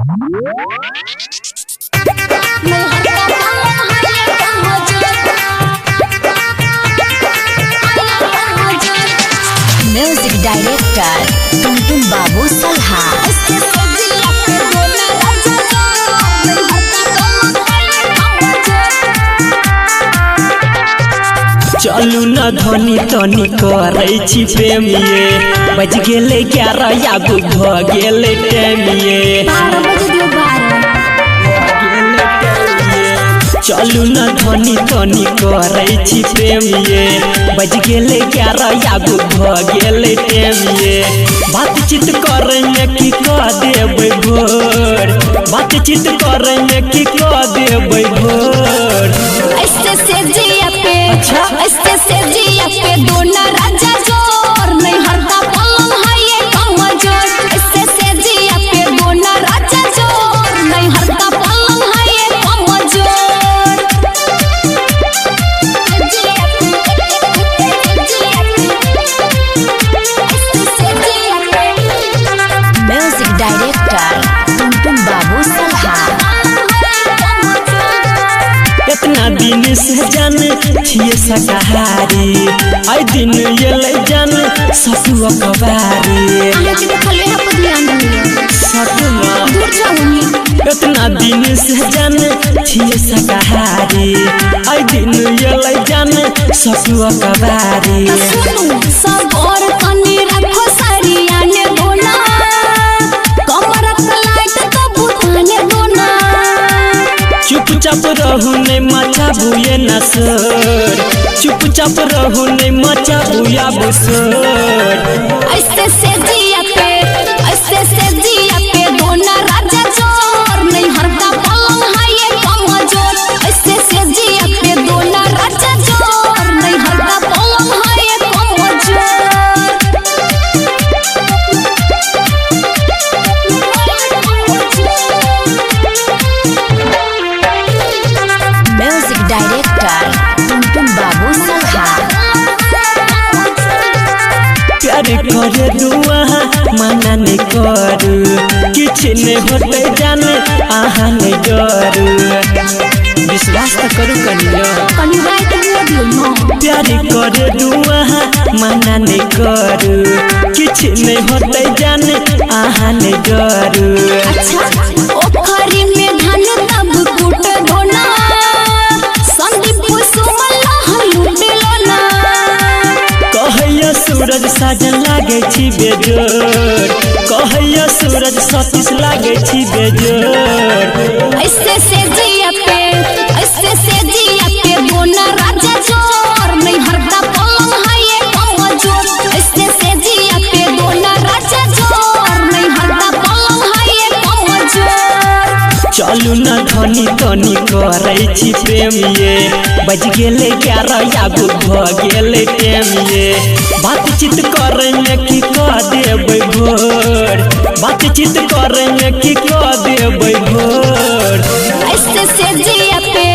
Music director टुनटुन बाबू सलहा। चलू न धनी तनी करे छी प्रेमिये बज गेले 11 आगू भ गेले टेमिये। चलू न धनी तनी करे छी प्रेमिये बज गेले 11 आगू भ गेले टेमिये। बातचीत करे में की कह देबै भोर, बातचीत करे में की कह देबै भोर। ऐसे से जिया पे ऐसे से जिया पे दोना राजा जोर नहीं हरदा पलंग है ये कमजोर। ऐसे से जिया पे दोना राजा जोर नहीं हरदा पलंग है ये कमजोर। म्यूजिक डायरेक्टर टुनटुन बाबू सलहा। इतना दिन से जान छिए शाकाहारी आई दिन ये जान सतुआ कबारी इतना दिन से जान छिए शाकाहारी आई दिन ये जान सतुआ कबारी। सब और कनी रखो सरिया ने बोला कमर लाइट तो बुताने दोना। चुपचाप रहू नहीं मचा बुए नसर, चुपचाप रहू नहीं मचा बुया बसर। ऐसे से जिया पे ऐसे से जिया पे दोना राजा जोर नहीं हरदा पलंग है ये कमजोर। ऐसे से जिया पे दोना राजा जोर नहीं हरदा पलंग है ये कमजोर। म्यूजिक डायरेक्टर टुनटुन बाबू सलहा। प्यार करे दुआ मना नहीं करू किछ नहीं होते जाने आहा नहीं डरू। विश्वास तो करू कनिया प्यार करे दुआ मना नहीं करू किछ नहीं होते जाने आहा नहीं डरू। अच्छा ओखरी में धान तब कूट धोना संदीप कुसुम लूटेलो ना। कहैया सूरज साजन लागे छी बेजोर, कहैया सूरज सतीश लागे छी बेजोर। ऐसे से जिया पे ऐसे से जिया पे दोना राजा जोर नहीं हरदा पलंग है ये कमजोर। ऐसे से जिया पे दोना राजा जोर नहीं हरदा पलंग है ये कमजोर। चलू न धनी तनी करे छी प्रेमिये बज गेले 11 आगू भ गेले टेमिये। बातचीत करे में की कह देबै भोर, बातचीत करे में की कह देबै भोर। ऐसे से जिया पे